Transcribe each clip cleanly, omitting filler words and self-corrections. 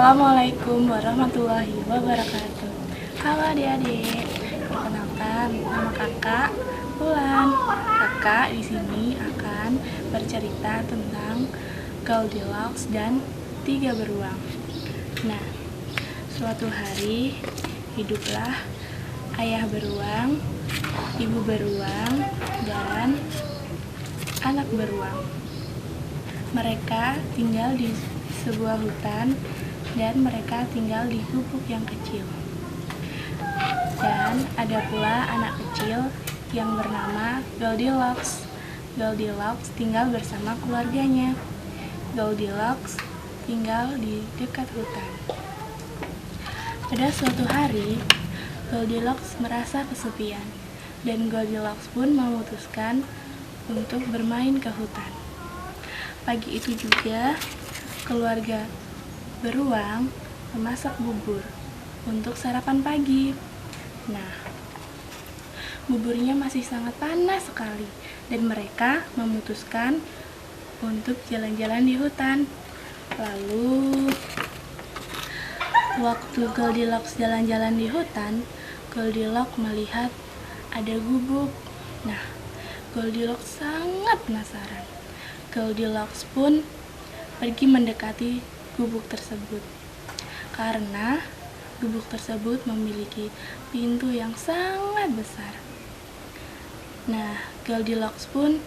Assalamualaikum warahmatullahi wabarakatuh. Halo adik-adik, perkenalkan nama kakak Bulan. Kakak di sini akan bercerita tentang Goldilocks dan tiga beruang. Nah, suatu hari hiduplah ayah beruang, ibu beruang, dan anak beruang. Mereka tinggal di sebuah hutan dan mereka tinggal di gubuk yang kecil. Dan ada pula anak kecil yang bernama Goldilocks. Goldilocks tinggal bersama keluarganya. Goldilocks tinggal di dekat hutan. Pada suatu hari, Goldilocks merasa kesepian dan Goldilocks pun memutuskan untuk bermain ke hutan. Pagi itu juga, keluarga beruang memasak bubur untuk sarapan pagi. Nah, buburnya masih sangat panas sekali dan mereka memutuskan untuk jalan-jalan di hutan. Lalu, waktu Goldilocks jalan-jalan di hutan, Goldilocks melihat ada gubuk. Nah, Goldilocks sangat penasaran. Goldilocks pun pergi mendekati gubuk tersebut karena gubuk tersebut memiliki pintu yang sangat besar. Nah, Goldilocks pun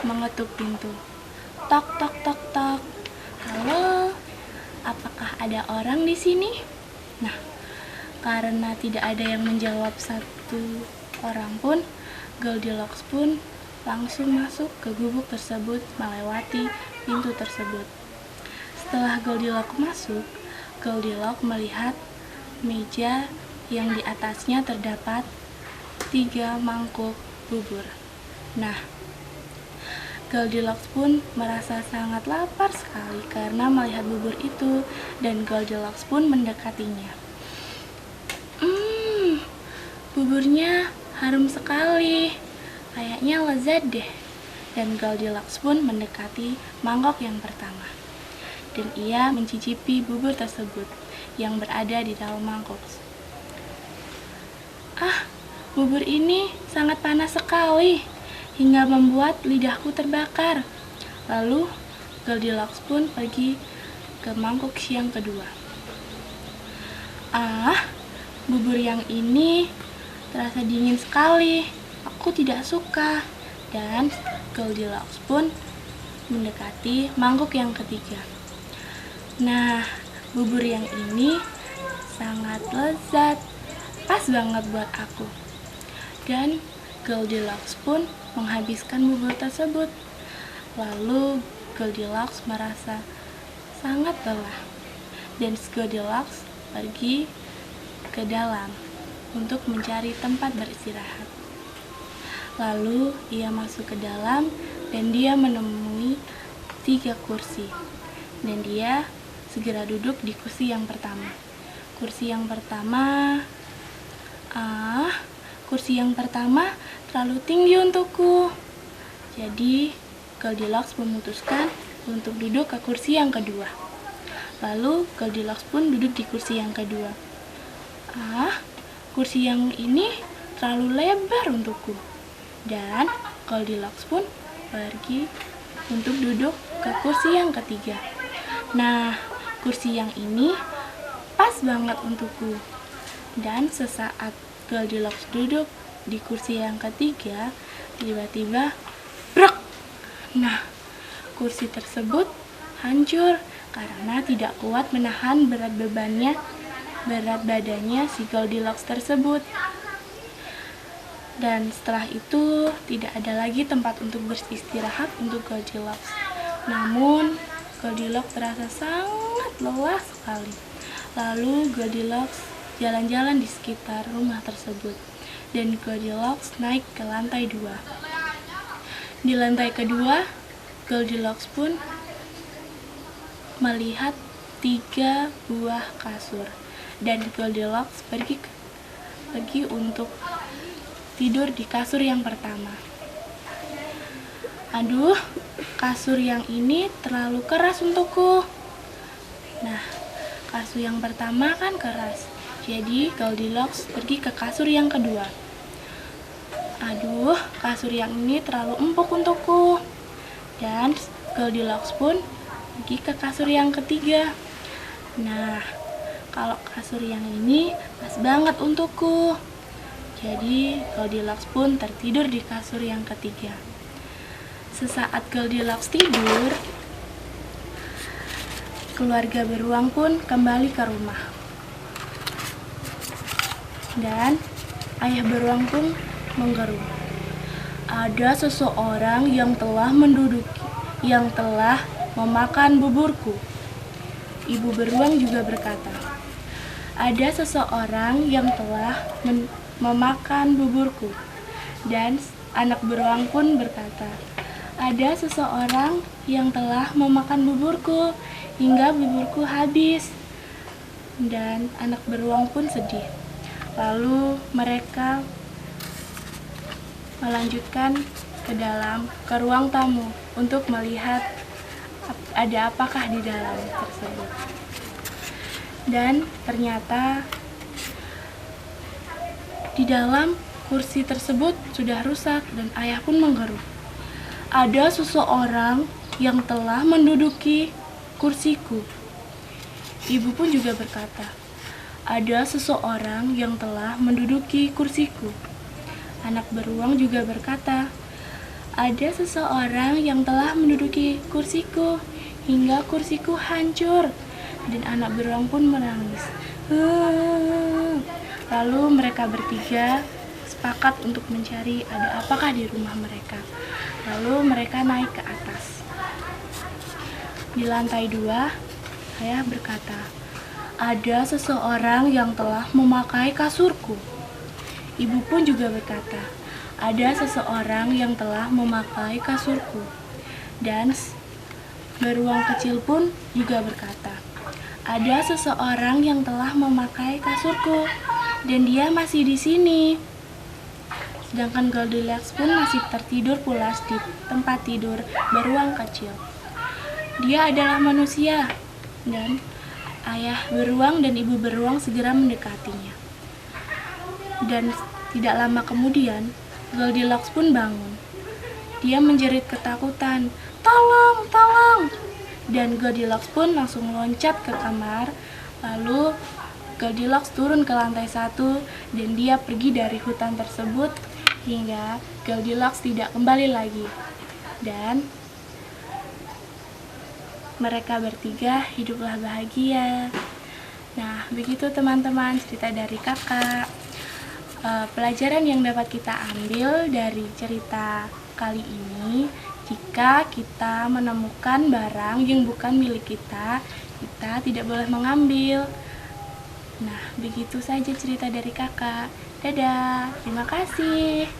mengetuk pintu. Tok tok tok tok. Halo, apakah ada orang di sini? Nah, karena tidak ada yang menjawab satu orang pun, Goldilocks pun langsung masuk ke gubuk tersebut melewati pintu tersebut. Setelah Goldilocks masuk, Goldilocks melihat meja yang di atasnya terdapat 3 mangkuk bubur. Nah, Goldilocks pun merasa sangat lapar sekali karena melihat bubur itu dan Goldilocks pun mendekatinya. Buburnya harum sekali, kayaknya lezat deh. Dan Goldilocks pun mendekati mangkok yang pertama. Dan ia mencicipi bubur tersebut yang berada di dalam mangkok. Bubur ini sangat panas sekali hingga membuat lidahku terbakar. Lalu Goldilocks pun pergi ke mangkok yang kedua. Bubur yang ini terasa dingin sekali. Aku tidak suka. Dan Goldilocks pun mendekati mangkuk yang ketiga. Nah, bubur yang ini sangat lezat, pas banget buat aku. Dan Goldilocks pun menghabiskan bubur tersebut. Lalu Goldilocks merasa sangat lelah. Dan Goldilocks pergi ke dalam untuk mencari tempat beristirahat. Lalu ia masuk ke dalam dan dia menemui 3 kursi. Dan dia segera duduk di kursi yang pertama. Kursi yang pertama terlalu tinggi untukku. Jadi Goldilocks memutuskan untuk duduk ke kursi yang kedua. Lalu Goldilocks pun duduk di kursi yang kedua. Kursi yang ini terlalu lebar untukku. Dan Goldilocks pun pergi untuk duduk ke kursi yang ketiga. Nah, kursi yang ini pas banget untukku. Dan sesaat Goldilocks duduk di kursi yang ketiga, tiba-tiba brek. Nah, kursi tersebut hancur karena tidak kuat menahan berat badannya si Goldilocks tersebut. Dan setelah itu tidak ada lagi tempat untuk beristirahat untuk Goldilocks. Namun Goldilocks terasa sangat lelah sekali. Lalu Goldilocks jalan-jalan di sekitar rumah tersebut. Dan Goldilocks naik ke lantai 2. Di lantai kedua, Goldilocks pun melihat 3 buah kasur. Dan Goldilocks pergi untuk tidur di kasur yang pertama. Kasur yang ini terlalu keras untukku. Nah, kasur yang pertama kan keras, jadi Goldilocks pergi ke kasur yang kedua. Aduh, kasur yang ini terlalu empuk untukku. Dan Goldilocks pun pergi ke kasur yang ketiga. Nah, kalau kasur yang ini pas banget untukku. Jadi Goldilocks pun tertidur di kasur yang ketiga. Sesaat Goldilocks tidur, keluarga beruang pun kembali ke rumah. Dan ayah beruang pun menggeru. Ada seseorang yang telah memakan buburku. Ibu beruang juga berkata, ada seseorang yang telah memakan buburku. Dan anak beruang pun berkata, ada seseorang yang telah memakan buburku hingga buburku habis. Dan anak beruang pun sedih. Lalu mereka melanjutkan ke ruang tamu untuk melihat ada apakah di dalam tersebut. Dan ternyata di dalam kursi tersebut sudah rusak dan ayah pun menggeru. Ada seseorang yang telah menduduki kursiku. Ibu pun juga berkata, ada seseorang yang telah menduduki kursiku. Anak beruang juga berkata, ada seseorang yang telah menduduki kursiku hingga kursiku hancur. Dan anak beruang pun menangis. Lalu mereka bertiga sepakat untuk mencari ada apakah di rumah mereka. Lalu mereka naik ke atas. Di lantai 2, ayah berkata, ada seseorang yang telah memakai kasurku. Ibu pun juga berkata, ada seseorang yang telah memakai kasurku. Dan beruang kecil pun juga berkata, ada seseorang yang telah memakai kasurku dan dia masih di sini. Sedangkan Goldilocks pun masih tertidur pulas di tempat tidur beruang kecil. Dia adalah manusia, dan ayah beruang dan ibu beruang segera mendekatinya. Dan tidak lama kemudian, Goldilocks pun bangun. Dia menjerit ketakutan, "Tolong, tolong!" Dan Goldilocks pun langsung loncat ke kamar. Lalu Goldilocks turun ke lantai 1 dan dia pergi dari hutan tersebut hingga Goldilocks tidak kembali lagi. Dan mereka bertiga hiduplah bahagia. Nah, begitu teman-teman cerita dari kakak. Pelajaran yang dapat kita ambil dari cerita kali ini, jika kita menemukan barang yang bukan milik kita, kita tidak boleh mengambil. Nah, begitu saja cerita dari kakak. Dadah, terima kasih.